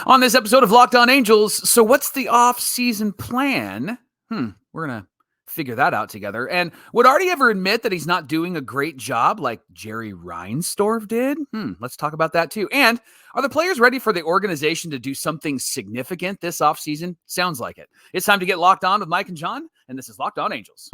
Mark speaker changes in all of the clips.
Speaker 1: On this episode of Locked On Angels, so what's the off-season plan? We're going to figure that out together. And would Arte ever admit that he's not doing a great job like Jerry Reinsdorf did? Let's talk about that too. And are the players ready for the organization to do something significant this offseason? Sounds like it. It's time to get locked on with Mike and John, and this is Locked On Angels.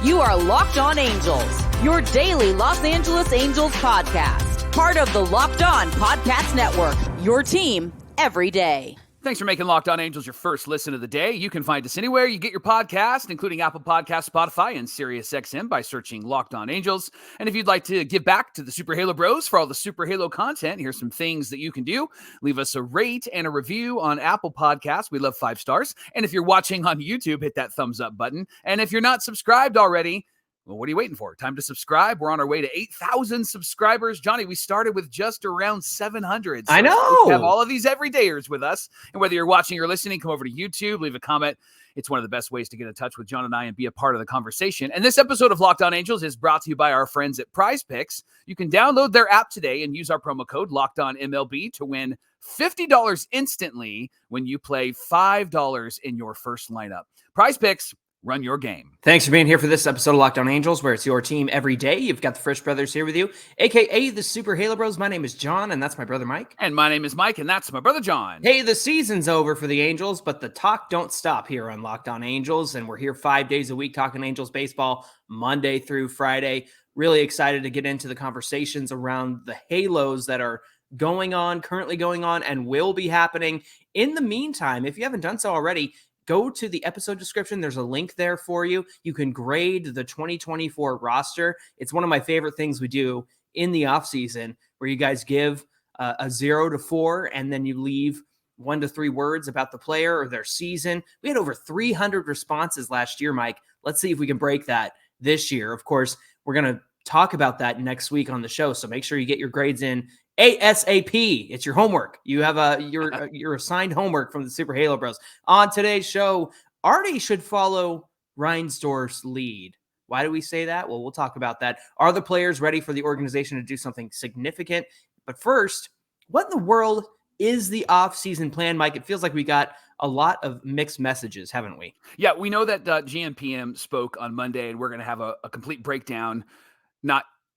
Speaker 2: You are Locked On Angels, your daily Los Angeles Angels podcast. Part of the Locked On Podcast Network, your team every day.
Speaker 1: Thanks for making Locked On Angels your first listen of the day. You can find us anywhere you get your podcast, including Apple Podcasts, Spotify, and SiriusXM by searching Locked On Angels. And if you'd like to give back to the Super Halo Bros for all the Super Halo content, here's some things that you can do. Leave us a rate and a review on Apple Podcasts. We love 5 stars. And if you're watching on YouTube, hit that thumbs up button. And if you're not subscribed already, well, what are you waiting for? Time to subscribe. We're on our way to 8,000 subscribers. Johnny, we started with just around 700. So
Speaker 3: I know.
Speaker 1: we have all of these everydayers with us. And whether you're watching or listening, come over to YouTube, leave a comment. It's one of the best ways to get in touch with John and I and be a part of the conversation. And this episode of Locked On Angels is brought to you by our friends at Prize Picks. You can download their app today and use our promo code LOCKEDONMLB to win $50 instantly when you play $5 in your first lineup. Prize Picks. Run your game.
Speaker 3: Thanks for being here for this episode of Locked On Angels, where it's your team every day. You've got the Frisch Brothers here with you, a.k.a. the Super Halo Bros. My name is John, and that's my brother Mike.
Speaker 1: And my name is Mike, and that's my brother John.
Speaker 3: Hey, the season's over for the Angels, but the talk don't stop here on Locked On Angels, and we're here 5 days a week talking Angels baseball, Monday through Friday. Really excited to get into the conversations around the Halos that are currently going on, and will be happening. In the meantime, if you haven't done so already, go to the episode description. There's a link there for you. You can grade the 2024 roster. It's one of my favorite things we do in the offseason, where you guys give a 0 to 4, and then you leave 1 to 3 words about the player or their season. We had over 300 responses last year, Mike. Let's see if we can break that this year. Of course, we're going to talk about that next week on the show, so make sure you get your grades in ASAP. It's your homework. You have your assigned homework from the Super Halo Bros. On today's show, Arte should follow Reinsdorf's lead. Why do we say that? Well, we'll talk about that. Are the players ready for the organization to do something significant? But first, what in the world is the off-season plan, Mike? It feels like we got a lot of mixed messages, haven't we?
Speaker 1: Yeah, we know that GMPM spoke on Monday, and we're going to have a complete breakdown.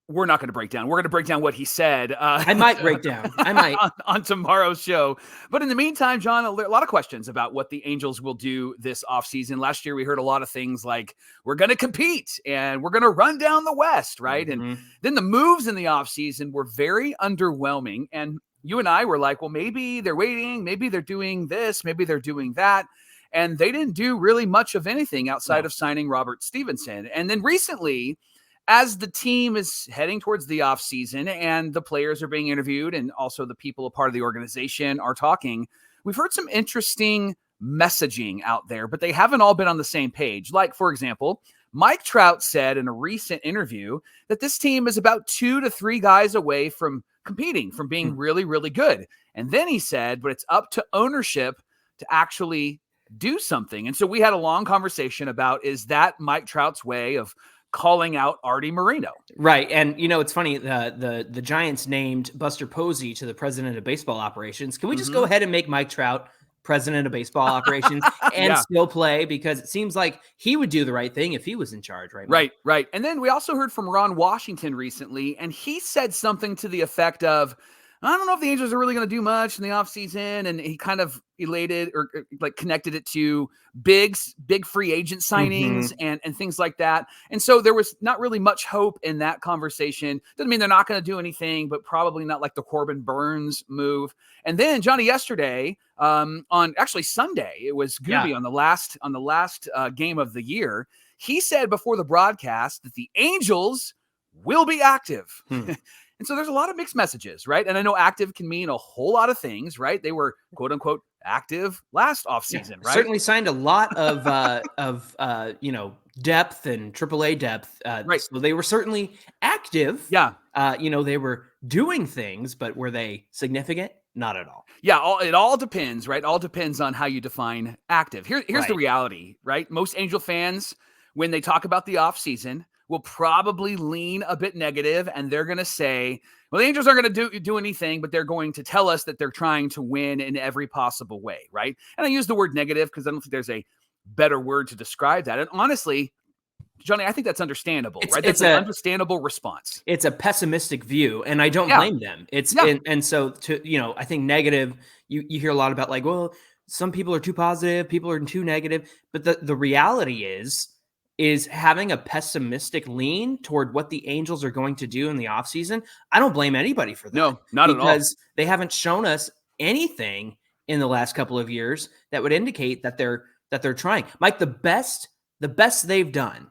Speaker 1: We're not going to break down. We're going to break down what he said.
Speaker 3: I might break down. I might.
Speaker 1: on tomorrow's show. But in the meantime, John, a lot of questions about what the Angels will do this offseason. Last year, we heard a lot of things like, we're going to compete and we're going to run down the West, right?
Speaker 3: Mm-hmm.
Speaker 1: And then the moves in the offseason were very underwhelming. And you and I were like, well, maybe they're waiting. Maybe they're doing this. Maybe they're doing that. And they didn't do really much of anything outside of signing Robert Stevenson. And then recently, as the team is heading towards the offseason and the players are being interviewed and also the people a part of the organization are talking, we've heard some interesting messaging out there, but they haven't all been on the same page. Like, for example, Mike Trout said in a recent interview that this team is about 2 to 3 guys away from competing, from being really, really good. And then he said, but it's up to ownership to actually do something. And so we had a long conversation about, is that Mike Trout's way of calling out Arte Moreno?
Speaker 3: Right. And, it's funny, the Giants named Buster Posey to the president of baseball operations. Can we just go ahead and make Mike Trout president of baseball operations and still play? Because it seems like he would do the right thing if he was in charge, right? Mike?
Speaker 1: Right. And then we also heard from Ron Washington recently, and he said something to the effect of, I don't know if the Angels are really going to do much in the offseason. And he kind of elated or like connected it to big free agent signings and things like that. And so there was not really much hope in that conversation. Doesn't mean they're not going to do anything, but probably not like the Corbin Burns move. And then Johnny, yesterday on actually Sunday, it was Gooby on the last game of the year. He said before the broadcast that the Angels will be active. And so there's a lot of mixed messages, right? And I know active can mean a whole lot of things, right? They were quote unquote active last offseason, right?
Speaker 3: Certainly signed a lot of depth and AAA depth.
Speaker 1: Right.
Speaker 3: So they were certainly active.
Speaker 1: Yeah.
Speaker 3: They were doing things, but were they significant? Not at all.
Speaker 1: Yeah. It all depends, right? All depends on how you define active. Here's the reality, right? Most Angel fans, when they talk about the offseason, will probably lean a bit negative, and they're going to say, well, the Angels aren't going to do anything, but they're going to tell us that they're trying to win in every possible way, right? And I use the word negative because I don't think there's a better word to describe that. And honestly, Johnny, I think that's understandable, right? That's an understandable response.
Speaker 3: It's a pessimistic view, and I don't blame them. And so I think negative, you hear a lot about like, well, some people are too positive, people are too negative, but the reality is having a pessimistic lean toward what the Angels are going to do in the offseason. I don't blame anybody for that.
Speaker 1: No, not at all.
Speaker 3: Because they haven't shown us anything in the last couple of years that would indicate that they're trying. Mike, the best they've done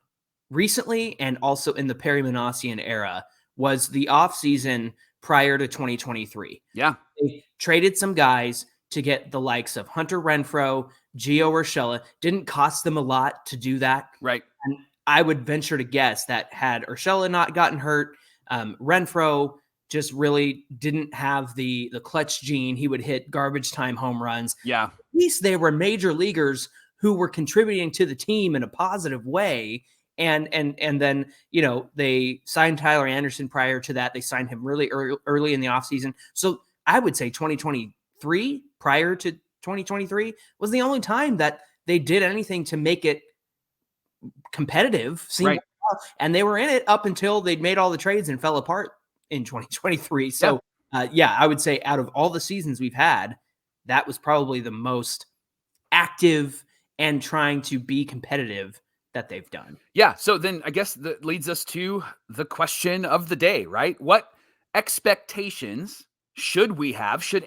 Speaker 3: recently and also in the Perry Manassian era was the offseason prior to 2023.
Speaker 1: Yeah.
Speaker 3: They traded some guys to get the likes of Hunter Renfroe, Gio Urshela. Didn't cost them a lot to do that.
Speaker 1: Right.
Speaker 3: And I would venture to guess that had Urshela not gotten hurt, Renfroe just really didn't have the clutch gene. He would hit garbage time home runs.
Speaker 1: Yeah.
Speaker 3: At least they were major leaguers who were contributing to the team in a positive way. And then, they signed Tyler Anderson prior to that. They signed him really early in the offseason. So I would say 2023, prior to 2023, was the only time that they did anything to make it competitive.
Speaker 1: Right.
Speaker 3: And they were in it up until they'd made all the trades and fell apart in 2023. So, I would say out of all the seasons we've had, that was probably the most active and trying to be competitive that they've done.
Speaker 1: Yeah. So then I guess that leads us to the question of the day, right? What expectations should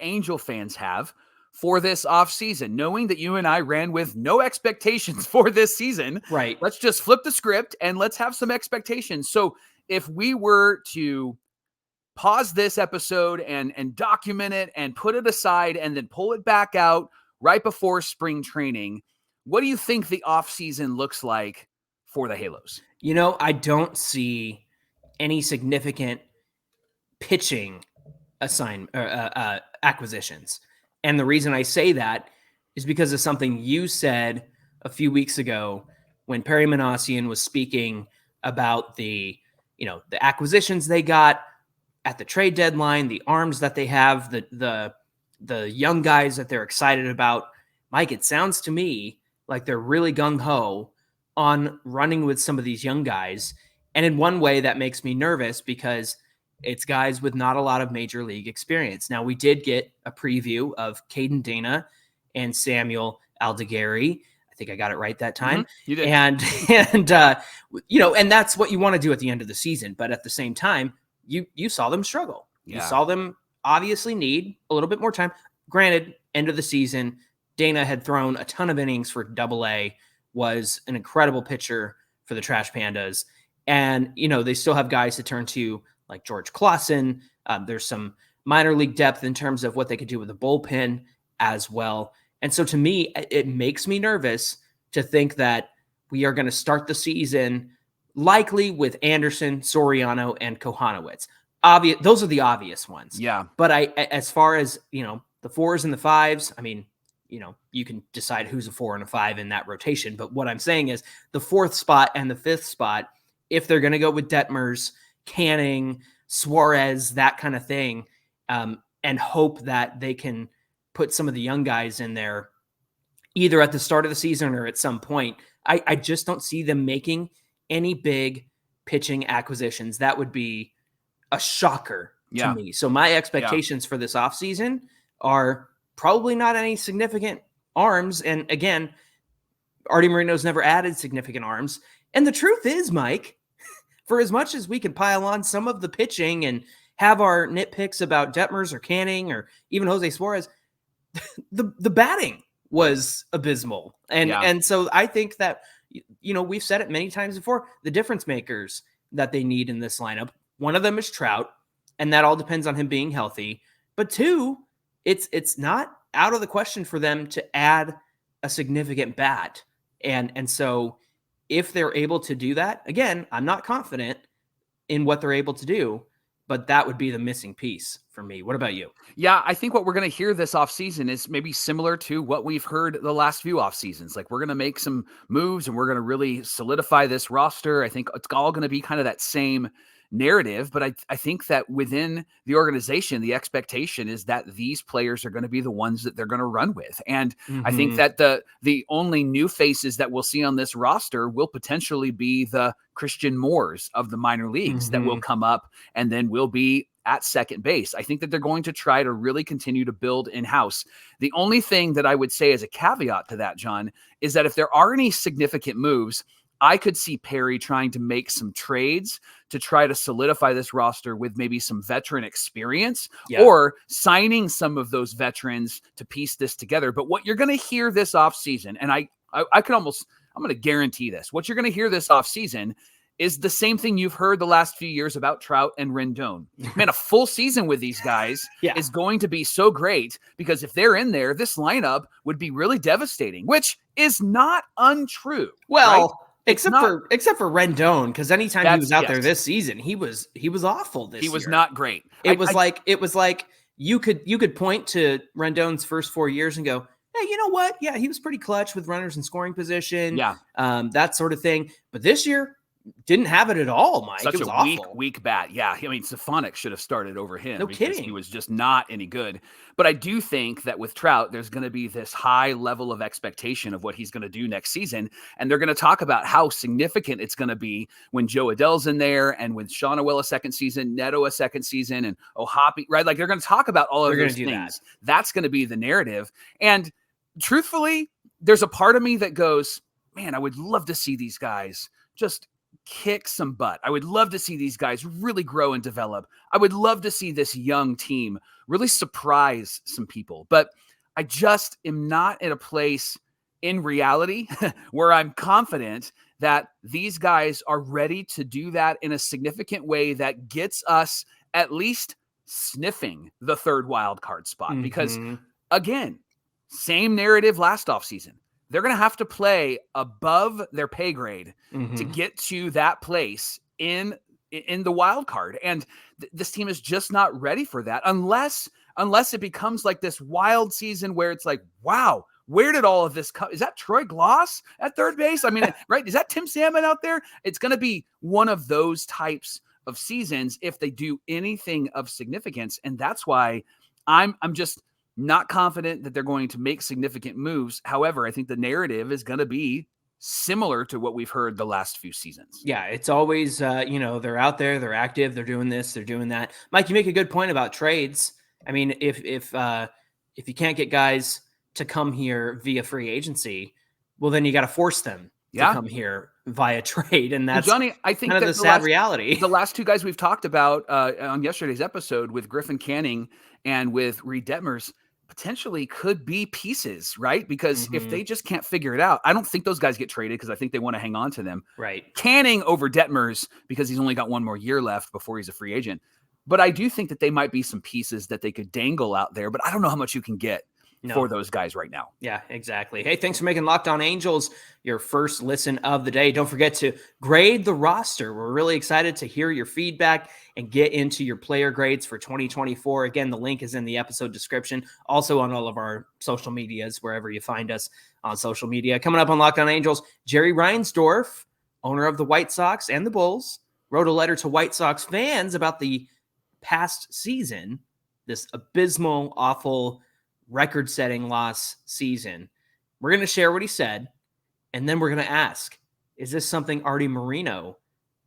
Speaker 1: Angel fans have for this offseason, knowing that you and I ran with no expectations for this season?
Speaker 3: Right.
Speaker 1: Let's just flip the script and let's have some expectations. So if we were to pause this episode and document it and put it aside and then pull it back out right before spring training, what do you think the offseason looks like for the Halos?
Speaker 3: I don't see any significant pitching acquisitions. And the reason I say that is because of something you said a few weeks ago when Perry Manassian was speaking about the acquisitions they got at the trade deadline, the arms that they have, the young guys that they're excited about. Mike, it sounds to me like they're really gung-ho on running with some of these young guys. And in one way that makes me nervous because it's guys with not a lot of major league experience. Now, we did get a preview of Caden Dana and Samuel Aldegari. I think I got it right that time.
Speaker 1: You did.
Speaker 3: And that's what you want to do at the end of the season. But at the same time, you saw them struggle.
Speaker 1: Yeah.
Speaker 3: You saw them obviously need a little bit more time. Granted, end of the season, Dana had thrown a ton of innings for AA, was an incredible pitcher for the Trash Pandas. And, they still have guys to turn to like George Clausen. There's some minor league depth in terms of what they could do with the bullpen as well. And so to me, it makes me nervous to think that we are going to start the season likely with Anderson, Soriano, and Kohanowitz. Those are the obvious ones.
Speaker 1: Yeah.
Speaker 3: But as far as, the 4s and the 5s, I mean, you can decide who's a 4 and a 5 in that rotation. But what I'm saying is the 4th spot and the 5th spot, if they're going to go with Detmers, Canning, Suarez, that kind of thing, and hope that they can put some of the young guys in there either at the start of the season or at some point, I just don't see them making any big pitching acquisitions. That would be a shocker to me. So my expectations for this offseason are probably not any significant arms. And again, Arte Moreno's never added significant arms. And the truth is, Mike, for as much as we can pile on some of the pitching and have our nitpicks about Detmers or Canning or even Jose Suarez, the batting was abysmal. And so I think that, we've said it many times before, the difference makers that they need in this lineup, one of them is Trout, and that all depends on him being healthy. But 2, it's not out of the question for them to add a significant bat. And so if they're able to do that, again, I'm not confident in what they're able to do, but that would be the missing piece for me. What about you?
Speaker 1: Yeah, I think what we're going to hear this offseason is maybe similar to what we've heard the last few off seasons. Like, we're going to make some moves and we're going to really solidify this roster. I think it's all going to be kind of that same narrative, but I think that within the organization, the expectation is that these players are going to be the ones that they're going to run with. And I think that the only new faces that we'll see on this roster will potentially be the Christian Moores of the minor leagues that will come up and then will be at second base. I think that they're going to try to really continue to build in-house. The only thing that I would say as a caveat to that, John, is that if there are any significant moves, I could see Perry trying to make some trades to try to solidify this roster with maybe some veteran experience or signing some of those veterans to piece this together. But what you're going to hear this offseason, and I'm going to guarantee this, what you're going to hear this offseason is the same thing you've heard the last few years about Trout and Rendon. Man, a full season with these guys is going to be so great, because if they're in there, this lineup would be really devastating, which is not untrue.
Speaker 3: Well,
Speaker 1: right?
Speaker 3: Except for Rendon, because anytime he was out there this season, he was awful this year.
Speaker 1: He was not great.
Speaker 3: It was like you could point to Rendon's first 4 years and go, hey, you know what? Yeah, he was pretty clutch with runners in scoring position. Yeah. That sort of thing. But this year, didn't have it at all, Mike.
Speaker 1: Such
Speaker 3: it was
Speaker 1: a weak bat. Yeah, I mean, Stefanik should have started over him.
Speaker 3: No kidding.
Speaker 1: He was just not any good. But I do think that with Trout, there's going to be this high level of expectation of what he's going to do next season. And they're going to talk about how significant it's going to be when Joe Adell's in there and with Sean O'Well a second season, Neto a second season, and Ohapi, right? Like, they're going to talk about all of those things. That's going to be the narrative. And truthfully, there's a part of me that goes, man, I would love to see these guys just kick some butt. I would love to see these guys really grow and develop. I would love to see this young team really surprise some people, but I just am not in a place in reality where I'm confident that these guys are ready to do that in a significant way that gets us at least sniffing the third wild card spot. Because again, same narrative last offseason. They're going to have to play above their pay grade to get to that place in the wild card. And this team is just not ready for that unless it becomes like this wild season where it's like, wow, where did all of this come? Is that Troy Gloss at third base? I mean, right. Is that Tim Salmon out there? It's going to be one of those types of seasons if they do anything of significance. And that's why I'm just not confident that they're going to make significant moves. However, I think the narrative is going to be similar to what we've heard the last few seasons.
Speaker 3: Yeah, it's always, they're out there, they're active, they're doing this, they're doing that. Mike, you make a good point about trades. I mean, if you can't get guys to come here via free agency, well, then you got to force them to come here via trade. And that's
Speaker 1: Johnny, I think
Speaker 3: kind of the sad reality.
Speaker 1: The last two guys we've talked about on yesterday's episode with Griffin Canning and with Reed Detmers potentially could be pieces, right? Because if they just can't figure it out, I don't think those guys get traded because I think they want to hang on to them.
Speaker 3: Right.
Speaker 1: Canning over Detmers because he's only got one more year left before he's a free agent. But I do think that they might be some pieces that they could dangle out there, but I don't know how much you can get for those guys right now.
Speaker 3: Yeah, exactly. Hey, thanks for making Locked On Angels your first listen of the day. Don't forget to grade the roster. We're really excited to hear your feedback and get into your player grades for 2024. Again, the link is in the episode description, also on all of our social medias, wherever you find us on social media. Coming up on Locked On Angels, Jerry Reinsdorf, owner of the White Sox and the Bulls, wrote a letter to White Sox fans about the past season, this abysmal, awful, record-setting loss season. We're going to share what he said, and then we're going to ask, is this something Arte Moreno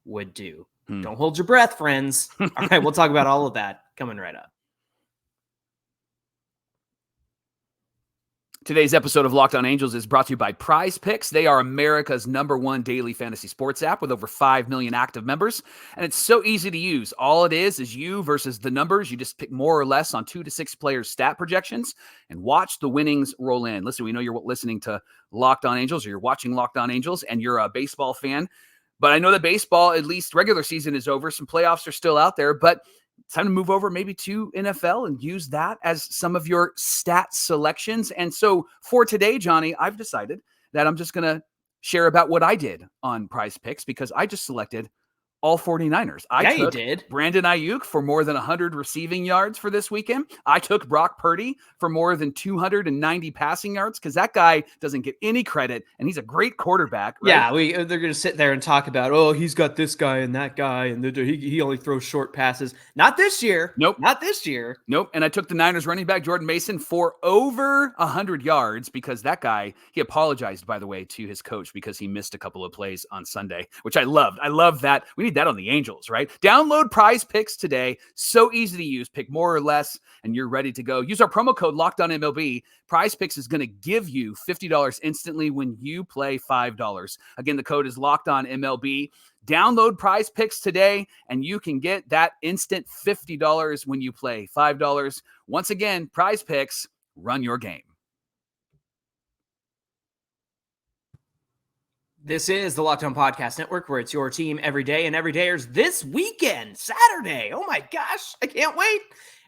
Speaker 3: would do? Don't hold your breath, friends. All right, we'll talk about all of that coming right up.
Speaker 1: Today's episode of Locked On Angels is brought to you by Prize Picks. They are America's #1 daily fantasy sports app with over 5 million active members. And it's so easy to use. All it is you versus the numbers. You just pick more or less on 2 to 6 players' stat projections and watch the winnings roll in. Listen, we know you're listening to Locked On Angels or you're watching Locked On Angels and you're a baseball fan. But I know that baseball, at least regular season, is over. Some playoffs are still out there, but it's time to move over maybe to NFL and use that as some of your stat selections. And so for today, Johnny, I've decided that I'm just going to share about what I did on Prize Picks because I just selected all 49ers.
Speaker 3: Yeah, you
Speaker 1: took
Speaker 3: did.
Speaker 1: Brandon Ayuk for more than 100 receiving yards for this weekend. I took Brock Purdy for more than 290 passing yards because that guy doesn't get any credit, and he's a great quarterback. Right?
Speaker 3: Yeah, they're going to sit there and talk about, oh, he's got this guy and that guy, and he only throws short passes. Not this year.
Speaker 1: Nope.
Speaker 3: Not this year.
Speaker 1: Nope. And I took the Niners running back Jordan Mason for over 100 yards because that guy, he apologized, by the way, to his coach because he missed a couple of plays on Sunday, which I loved. I love that. We need that on the Angels, right? Download Prize Picks today. So easy to use. Pick more or less, and you're ready to go. Use our promo code LOCKEDONMLB. Prize Picks is going to give you $50 instantly when you play $5. Again, the code is LOCKEDONMLB. Download Prize Picks today, and you can get that instant $50 when you play $5. Once again, Prize Picks, run your game.
Speaker 3: This is the Locked On Podcast Network, where it's your team every day and everydayers this weekend, Saturday. Oh my gosh, I can't wait.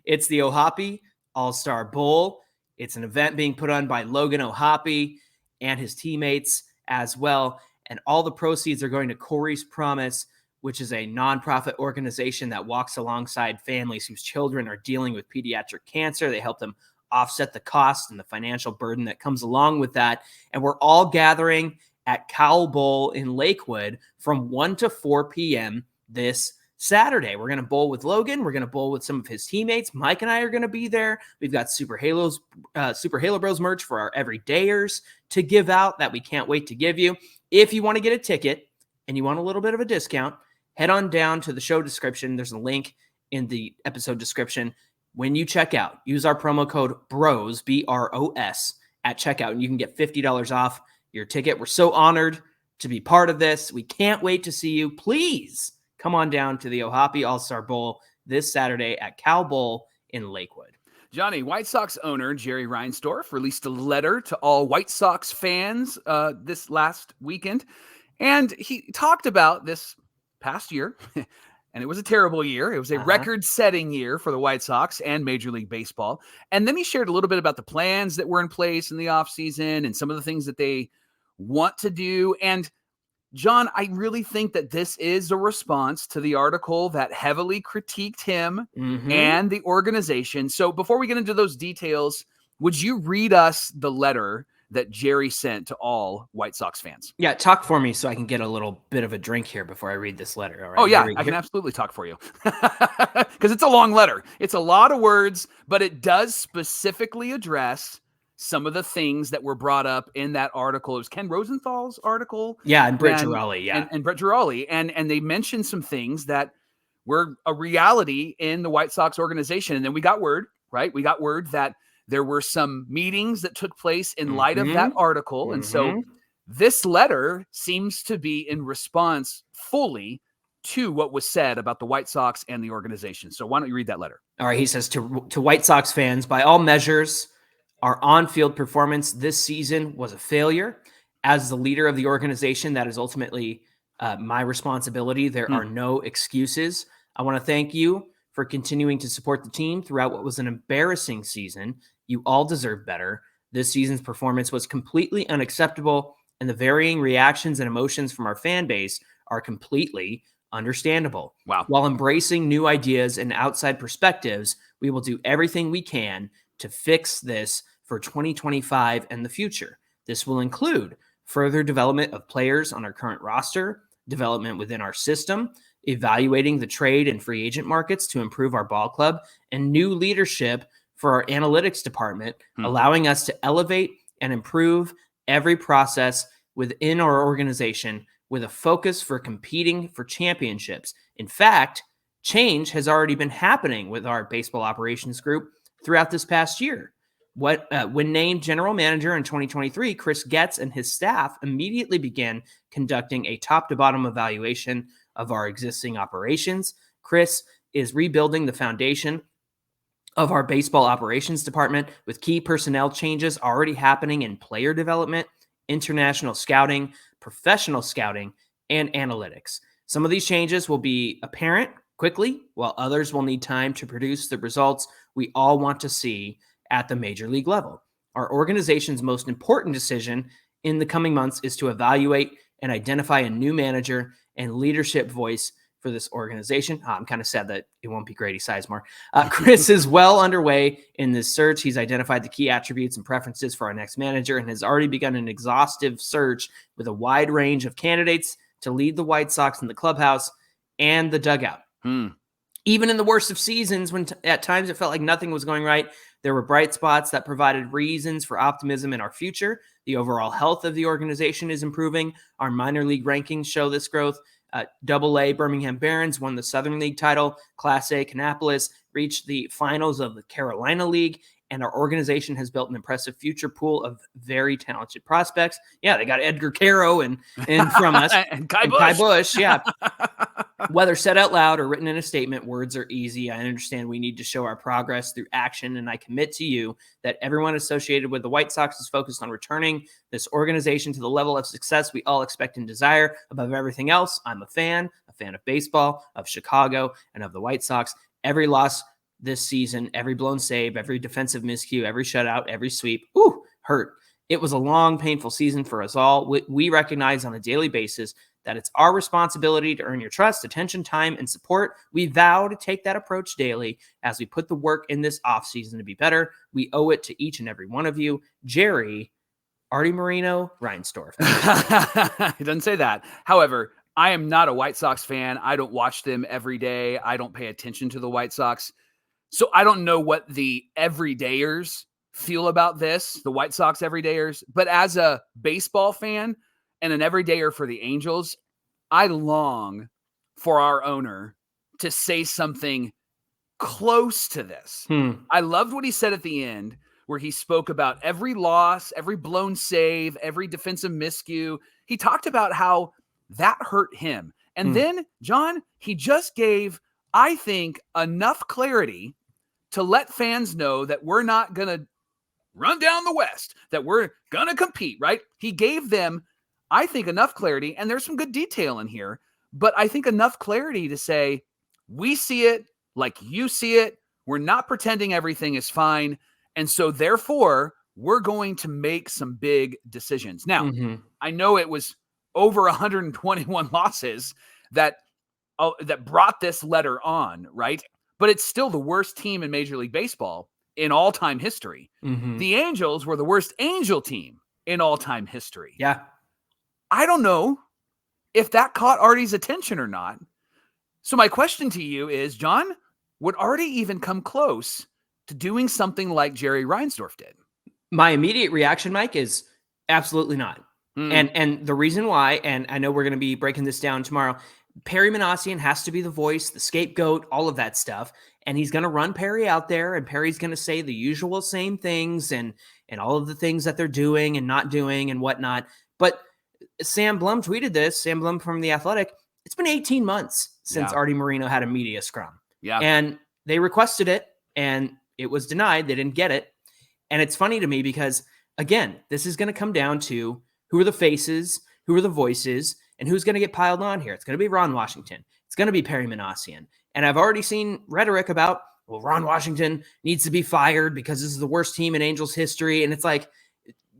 Speaker 3: It's the Ohapi All-Star Bowl. It's an event being put on by Logan Ohapi and his teammates as well. And all the proceeds are going to Corey's Promise, which is a nonprofit organization that walks alongside families whose children are dealing with pediatric cancer. They help them offset the cost and the financial burden that comes along with that. And we're all gathering at Cow Bowl in Lakewood from 1 to 4 p.m. this Saturday. We're going to bowl with Logan. We're going to bowl with some of his teammates. Mike and I are going to be there. We've got Super Halo Bros merch for our everydayers to give out that we can't wait to give you. If you want to get a ticket and you want a little bit of a discount, head on down to the show description. There's a link in the episode description. When you check out, use our promo code BROS, B-R-O-S, at checkout, and you can get $50 off your ticket. We're so honored to be part of this. We can't wait to see you. Please come on down to the Ohapi All-Star Bowl this Saturday at Cow Bowl in Lakewood.
Speaker 1: Johnny, White Sox owner Jerry Reinsdorf released a letter to all White Sox fans this last weekend, and he talked about this past year, and it was a terrible year. It was a record-setting year for the White Sox and Major League Baseball, and then he shared a little bit about the plans that were in place in the offseason and some of the things that they want to do. And John, I really think that this is a response to the article that heavily critiqued him and the organization. So before we get into those details, would you read us the letter that Jerry sent to all White Sox fans?
Speaker 3: Yeah, talk for me so I can get a little bit of a drink here before I read this letter. All right,
Speaker 1: oh, yeah, I can absolutely talk for you because it's a long letter. It's a lot of words, but it does specifically address some of the things that were brought up in that article. It was Ken Rosenthal's article.
Speaker 3: Yeah, and Brett Giraldi,
Speaker 1: And Brett Giraldi. And they mentioned some things that were a reality in the White Sox organization. And then we got word, right? We got word that there were some meetings that took place in light of that article. And so this letter seems to be in response fully to what was said about the White Sox and the organization. So why don't you read that letter?
Speaker 3: All right, he says, to White Sox fans, by all measures, our on-field performance this season was a failure. As the leader of the organization, that is ultimately my responsibility. There are no excuses. I want to thank you for continuing to support the team throughout what was an embarrassing season. You all deserve better. This season's performance was completely unacceptable, and the varying reactions and emotions from our fan base are completely understandable.
Speaker 1: Wow.
Speaker 3: While embracing new ideas and outside perspectives, we will do everything we can to fix this for 2025 and the future. This will include further development of players on our current roster, development within our system, evaluating the trade and free agent markets to improve our ball club, and new leadership for our analytics department, allowing us to elevate and improve every process within our organization with a focus for competing for championships. In fact, change has already been happening with our baseball operations group throughout this past year. When named general manager in 2023, Chris Getz and his staff immediately began conducting a top-to-bottom evaluation of our existing operations. Chris is rebuilding the foundation of our baseball operations department with key personnel changes already happening in player development, international scouting, professional scouting, and analytics. Some of these changes will be apparent quickly, while others will need time to produce the results we all want to see at the major league level. Our organization's most important decision in the coming months is to evaluate and identify a new manager and leadership voice for this organization. I'm kind of sad that it won't be Grady Sizemore. Chris is well underway in this search. He's identified the key attributes and preferences for our next manager and has already begun an exhaustive search with a wide range of candidates to lead the White Sox in the clubhouse and the dugout. Even in the worst of seasons, when at times it felt like nothing was going right, there were bright spots that provided reasons for optimism in our future. The overall health of the organization is improving. Our minor league rankings show this growth. AA Birmingham Barons won the Southern League title. Class A Kannapolis reached the finals of the Carolina League. And our organization has built an impressive future pool of very talented prospects. Yeah, they got Edgar Caro and from us.
Speaker 1: and Kai
Speaker 3: Bush, yeah. Whether said out loud or written in a statement, words are easy. I understand we need to show our progress through action, and I commit to you that everyone associated with the White Sox is focused on returning this organization to the level of success we all expect and desire. Above everything else, I'm a fan of baseball, of Chicago, and of the White Sox. Every loss this season, every blown save, every defensive miscue, every shutout, every sweep, hurt. It was a long, painful season for us all. We recognize on a daily basis that it's our responsibility to earn your trust, attention, time, and support. We vow to take that approach daily as we put the work in this offseason to be better. We owe it to each and every one of you. Jerry, Arte Moreno, Reinsdorf.
Speaker 1: He doesn't say that. However, I am not a White Sox fan. I don't watch them every day. I don't pay attention to the White Sox. So I don't know what the everydayers feel about this, the White Sox everydayers. But as a baseball fan and an everydayer for the Angels, I long for our owner to say something close to this. I loved what he said at the end, where he spoke about every loss, every blown save, every defensive miscue. He talked about how that hurt him. And then, John, he just gave, I think, enough clarity to let fans know that we're not going to run down the West, that we're going to compete, right? He gave them, I think, enough clarity, and there's some good detail in here, but I think enough clarity to say, we see it like you see it. We're not pretending everything is fine. And so therefore, we're going to make some big decisions. Now, I know it was over 121 losses that brought this letter on, right? But it's still the worst team in Major League Baseball in all-time history. The Angels were the worst Angel team in all-time history.
Speaker 3: Yeah.
Speaker 1: I don't know if that caught Artie's attention or not. So my question to you is, John, would Arte even come close to doing something like Jerry Reinsdorf did?
Speaker 3: My immediate reaction, Mike, is absolutely not. And the reason why, and I know we're going to be breaking this down tomorrow, Perry Manassian has to be the voice, the scapegoat, all of that stuff. And he's going to run Perry out there, and Perry's going to say the usual same things and all of the things that they're doing and not doing and whatnot. But Sam Blum tweeted this, Sam Blum from The Athletic. It's been 18 months since Arte Moreno had a media scrum. Yeah. And they requested it, and it was denied. They didn't get it. And it's funny to me because, again, this is going to come down to who are the faces, who are the voices, and who's going to get piled on here. It's going to be Ron Washington. It's going to be Perry Manassian. And I've already seen rhetoric about, well, Ron Washington needs to be fired because this is the worst team in Angels history. And it's like,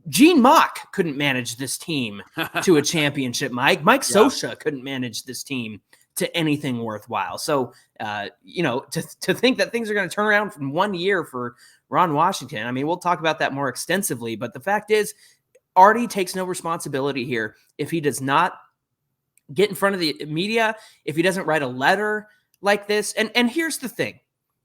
Speaker 3: Gene Mock couldn't manage this team to a championship, Mike. Mike Scioscia couldn't manage this team to anything worthwhile. So, to think that things are going to turn around from 1 year for Ron Washington, I mean, we'll talk about that more extensively. But the fact is, Arte takes no responsibility here if he does not get in front of the media, if he doesn't write a letter like this. And here's the thing,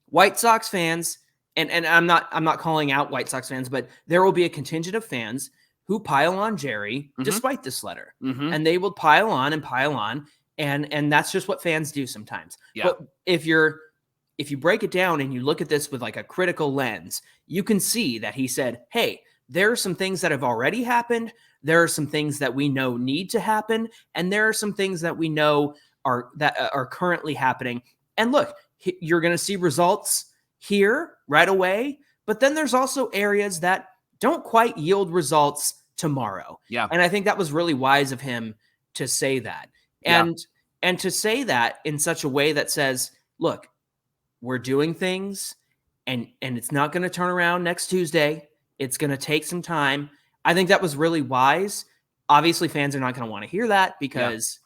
Speaker 3: White Sox fans, and I'm not calling out White Sox fans, but there will be a contingent of fans who pile on Jerry despite this letter. And they will pile on. And that's just what fans do sometimes. Yeah. But if you break it down and you look at this with like a critical lens, you can see that he said, hey, there are some things that have already happened. There are some things that we know need to happen. And there are some things that we know are currently happening. And look, you're going to see results here right away. But then there's also areas that don't quite yield results tomorrow. Yeah. And I think that was really wise of him to say that. And to say that in such a way that says, look, we're doing things and it's not going to turn around next Tuesday. It's going to take some time. I think that was really wise. Obviously, fans are not going to want to hear that because,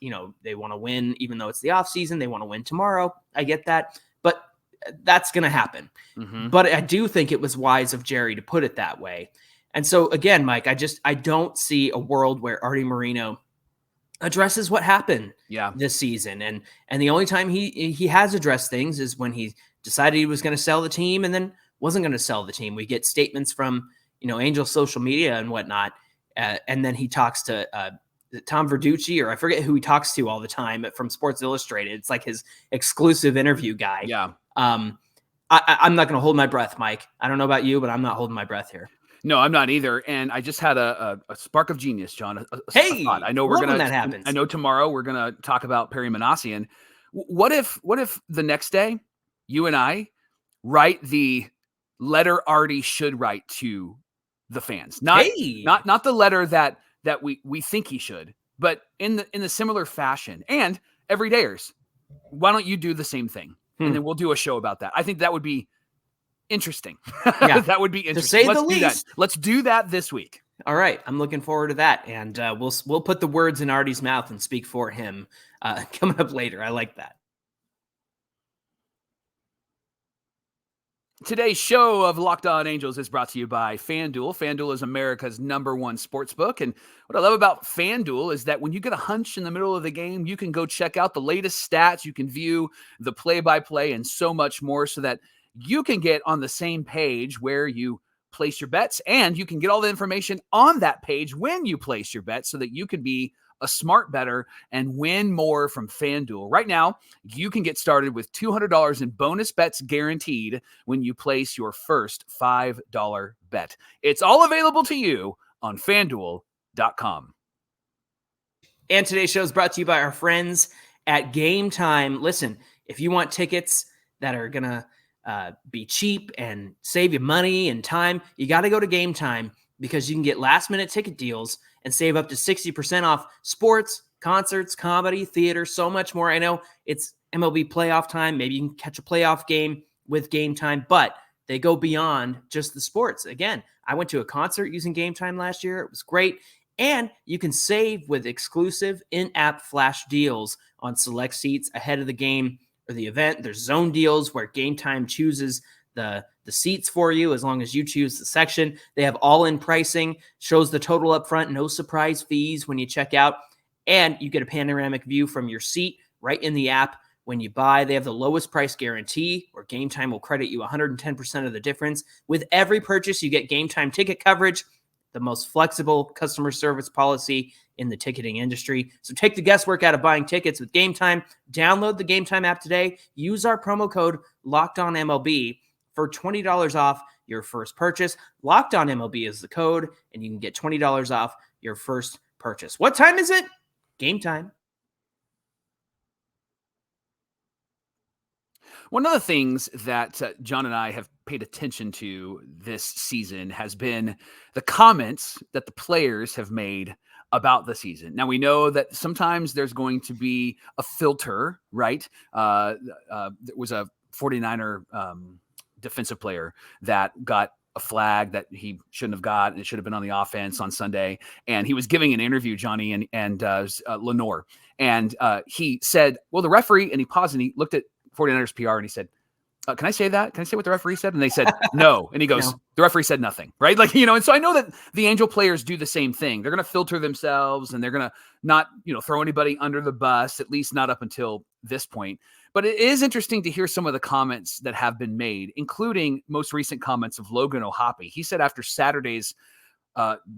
Speaker 3: they want to win, even though it's the offseason. They want to win tomorrow. I get that. But that's going to happen.
Speaker 1: Mm-hmm.
Speaker 3: But I do think it was wise of Jerry to put it that way. And so, again, Mike, I don't see a world where Arte Moreno addresses what happened this season. And the only time he has addressed things is when he decided he was going to sell the team and then wasn't going to sell the team. We get statements from, Angel social media and whatnot. And then he talks to Tom Verducci, or I forget who he talks to all the time from Sports Illustrated. It's like his exclusive interview guy.
Speaker 1: Yeah.
Speaker 3: I'm not going to hold my breath, Mike. I don't know about you, but I'm not holding my breath here.
Speaker 1: No, I'm not either. And I just had a spark of genius, John. A thought. I know
Speaker 3: that happens.
Speaker 1: I know tomorrow we're gonna talk about Perry Manassian. What if the next day you and I write the letter Artie should write to the fans? Not the letter that we think he should, but in the similar fashion. And everydayers, why don't you do the same thing? And then we'll do a show about that. I think that would be interesting.
Speaker 3: Yeah.
Speaker 1: That would be interesting.
Speaker 3: To say the least.
Speaker 1: Let's do that this week.
Speaker 3: All right. I'm looking forward to that. And we'll put the words in Artie's mouth and speak for him coming up later. I like that.
Speaker 1: Today's show of Locked On Angels is brought to you by FanDuel. FanDuel is America's #1 sportsbook. And what I love about FanDuel is that when you get a hunch in the middle of the game, you can go check out the latest stats. You can view the play-by-play and so much more so that you can get on the same page where you place your bets, and you can get all the information on that page when you place your bets so that you can be a smart bettor and win more from FanDuel. Right now, you can get started with $200 in bonus bets guaranteed when you place your first $5 bet. It's all available to you on FanDuel.com.
Speaker 3: And today's show is brought to you by our friends at Game Time. Listen, if you want tickets that are going to be cheap and save you money and time, you got to go to Game Time because you can get last-minute ticket deals and save up to 60% off sports, concerts, comedy, theater, so much more. I know it's MLB playoff time. Maybe you can catch a playoff game with Game Time, but they go beyond just the sports. Again, I went to a concert using Game Time last year. It was great. And you can save with exclusive in-app flash deals on select seats ahead of the game or the event. There's zone deals where Game Time chooses the seats for you as long as you choose the section. They have all-in pricing, shows the total up front, no surprise fees when you check out, and you get a panoramic view from your seat right in the app when you buy. They have the lowest price guarantee, where Game Time will credit you 110% of the difference. With every purchase, you get Game Time ticket coverage, the most flexible customer service policy in the ticketing industry. So take the guesswork out of buying tickets with Game Time. Download the Game Time app today. Use our promo code LOCKEDONMLB for $20 off your first purchase. Locked On MLB is the code, and you can get $20 off your first purchase. What time is it? Game time.
Speaker 1: One of the things that John and I have paid attention to this season has been the comments that the players have made about the season. Now, we know that sometimes there's going to be a filter, right? There was a 49er defensive player that got a flag that he shouldn't have got, and it should have been on the offense on Sunday. And he was giving an interview, Johnny, and Lenore. And he said, well, the referee, and he paused and he looked at 49ers PR and he said, can I say that? Can I say what the referee said? And they said, no. And he goes, no. The referee said nothing, right? Like, and so I know that the Angel players do the same thing. They're going to filter themselves and they're going to not, throw anybody under the bus, at least not up until this point. But it is interesting to hear some of the comments that have been made, including most recent comments of Logan O'Hoppe. He said after Saturday's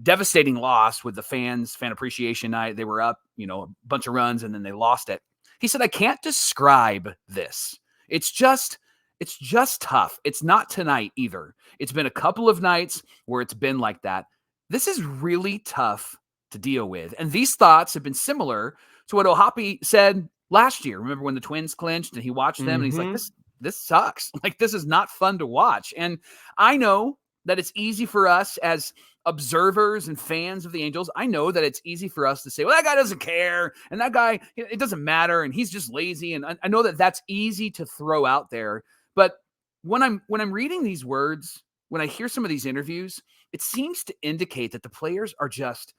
Speaker 1: devastating loss with the fan appreciation night, they were up, a bunch of runs and then they lost it. He said, I can't describe this. It's just tough. It's not tonight either. It's been a couple of nights where it's been like that. This is really tough to deal with. And these thoughts have been similar to what O'Hoppe said last year. Remember when the Twins clinched and he watched them and he's like, this sucks. Like, this is not fun to watch. And I know that it's easy for us as observers and fans of the Angels. I know that it's easy for us to say, well, that guy doesn't care. And that guy, it doesn't matter. And he's just lazy. And I know that that's easy to throw out there. But when I'm reading these words, when I hear some of these interviews, it seems to indicate that the players are just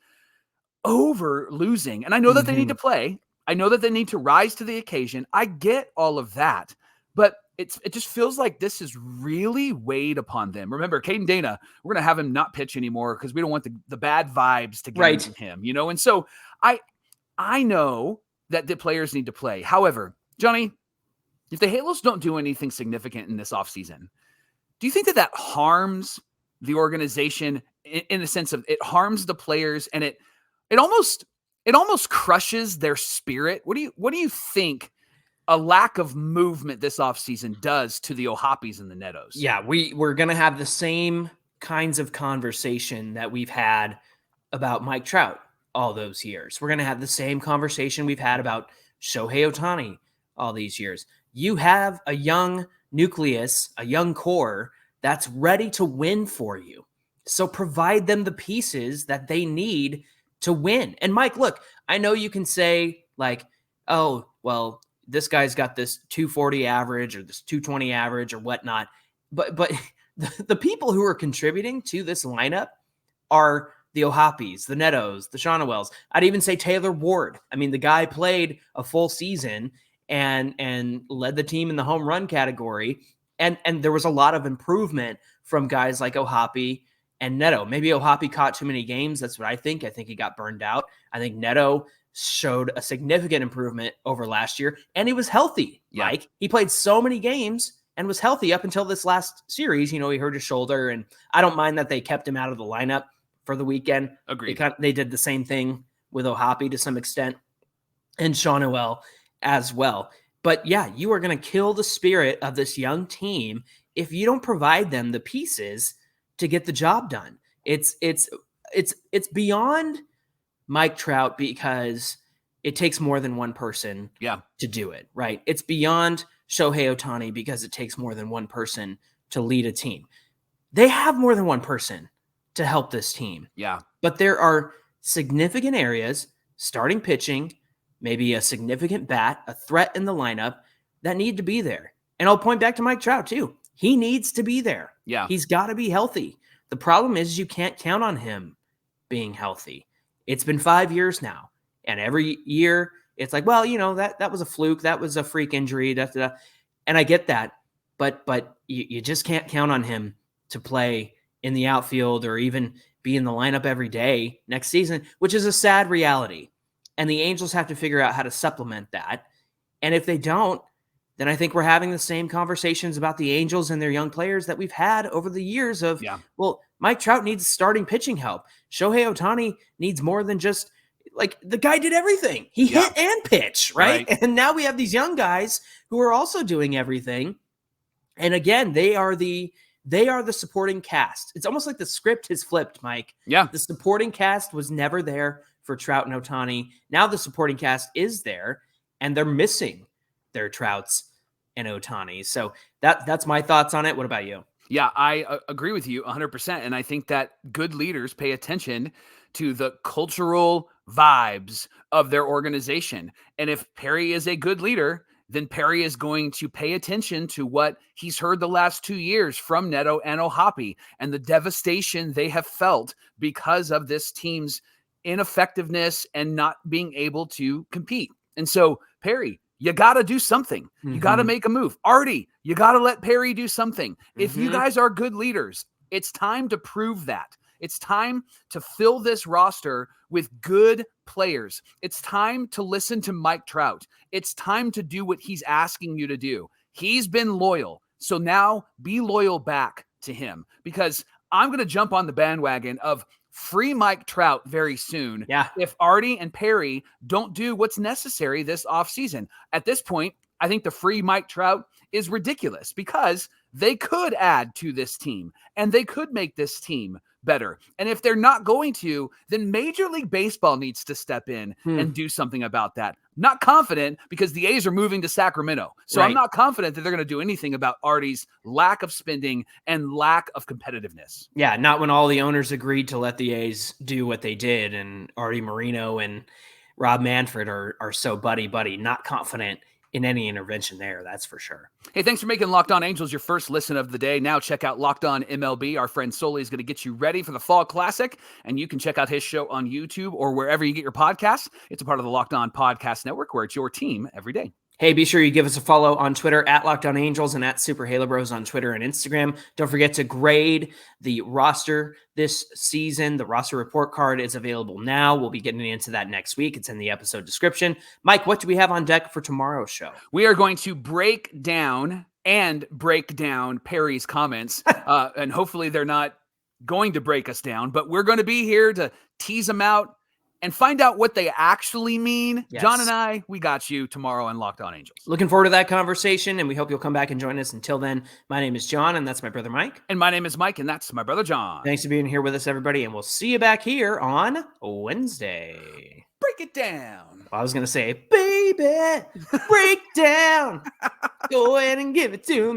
Speaker 1: over losing. And I know that they need to play. I know that they need to rise to the occasion. I get all of that, but it just feels like this is really weighed upon them. Remember, Caden Dana, we're going to have him not pitch anymore because we don't want the bad vibes to get into him, you know? And so I know that the players need to play. However, Johnny, if the Halos don't do anything significant in this offseason, do you think that harms the organization in the sense of it harms the players and it almost crushes their spirit? What do you think a lack of movement this offseason does to the Ohapis and the Netos?
Speaker 3: Yeah, we're going to have the same kinds of conversation that we've had about Mike Trout all those years. We're going to have the same conversation we've had about Shohei Ohtani all these years. You have a young nucleus, a young core that's ready to win for you. So provide them the pieces that they need to win. And Mike, look, I know you can say like, oh, well, this guy's got this 240 average or this 220 average or whatnot. But the people who are contributing to this lineup are the Ohapis, the Netos, the Shonawells. I'd even say Taylor Ward. I mean, the guy played a full season and led the team in the home run category. And there was a lot of improvement from guys like Ohapi and Neto. Maybe Ohapi caught too many games. That's what I think. I think he got burned out. I think Neto showed a significant improvement over last year, and he was healthy.
Speaker 1: Yeah.
Speaker 3: Like, he played so many games and was healthy up until this last series. You know, he hurt his shoulder, and I don't mind that they kept him out of the lineup for the weekend.
Speaker 1: Agreed.
Speaker 3: They did the same thing with Ohapi to some extent, and Shonawell as well. But yeah, you are going to kill the spirit of this young team if you don't provide them the pieces to get the job done. It's beyond Mike Trout because it takes more than one person to do it, right? It's beyond Shohei Ohtani because it takes more than one person to lead a team. They have more than one person to help this team.
Speaker 1: Yeah.
Speaker 3: But there are significant areas, starting pitching, maybe a significant bat, a threat in the lineup that need to be there. And I'll point back to Mike Trout too. He needs to be there.
Speaker 1: Yeah.
Speaker 3: He's got to be healthy. The problem is you can't count on him being healthy. It's been 5 years now. And every year it's like, well, you know, that was a fluke. That was a freak injury. And I get that. But you just can't count on him to play in the outfield or even be in the lineup every day next season, which is a sad reality. And the Angels have to figure out how to supplement that. And if they don't, then I think we're having the same conversations about the Angels and their young players that we've had over the years of, well, Mike Trout needs starting pitching help. Shohei Ohtani needs more than just, like, the guy did everything. He hit and pitch, right? And now we have these young guys who are also doing everything. And again, they are the supporting cast. It's almost like the script has flipped, Mike.
Speaker 1: Yeah.
Speaker 3: The supporting cast was never there for Trout and Ohtani. Now the supporting cast is there, and they're missing their Trouts and Ohtani. So that's my thoughts on it. What about you?
Speaker 1: Yeah, I agree with you 100%. And I think that good leaders pay attention to the cultural vibes of their organization. And if Perry is a good leader, then Perry is going to pay attention to what he's heard the last 2 years from Neto and Ohapi and the devastation they have felt because of this team's ineffectiveness and not being able to compete. And so, Perry, you got to do something. You got to make a move. Arte, you got to let Perry do something. If you guys are good leaders, it's time to prove that. It's time to fill this roster with good players. It's time to listen to Mike Trout. It's time to do what he's asking you to do. He's been loyal. So now be loyal back to him, because I'm going to jump on the bandwagon of free Mike Trout very soon.
Speaker 3: Yeah.
Speaker 1: If Arte and Perry don't do what's necessary this offseason. At this point, I think the free Mike Trout is ridiculous because they could add to this team and they could make this team better. And if they're not going to, then Major League Baseball needs to step in and do something about that. Not confident because the A's are moving to Sacramento. So I'm not confident that they're going to do anything about Arte's lack of spending and lack of competitiveness.
Speaker 3: Yeah, not when all the owners agreed to let the A's do what they did, and Arte Moreno and Rob Manfred are so buddy-buddy, not confident in any intervention there, that's for sure.
Speaker 1: Hey, thanks for making Locked On Angels your first listen of the day. Now check out Locked On MLB. Our friend Soli is going to get you ready for the Fall Classic, and you can check out his show on YouTube or wherever you get your podcasts. It's a part of the Locked On Podcast Network, where it's your team every day.
Speaker 3: Hey, be sure you give us a follow on Twitter at Locked On Angels and at Super Halo Bros on Twitter and Instagram. Don't forget to grade the roster this season. The roster report card is available now. We'll be getting into that next week. It's in the episode description. Mike, what do we have on deck for tomorrow's show?
Speaker 1: We are going to break down Perry's comments, and hopefully they're not going to break us down, but we're going to be here to tease them out and find out what they actually mean. Yes. John and I, we got you tomorrow on Locked On Angels.
Speaker 3: Looking forward to that conversation, and we hope you'll come back and join us. Until then, my name is John, and that's my brother Mike.
Speaker 1: And my name is Mike, and that's my brother John.
Speaker 3: Thanks for being here with us, everybody, and we'll see you back here on Wednesday.
Speaker 1: Break it down.
Speaker 3: I was going to say, baby, break down. Go ahead and give it to me.